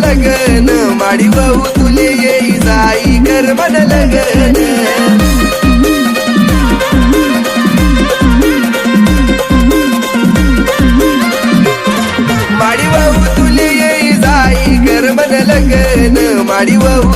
लगन माडी वाहू तुले येई जाई कर मन लगन माडी वाहू तुले येई जाई कर मन लगन माडी वाहू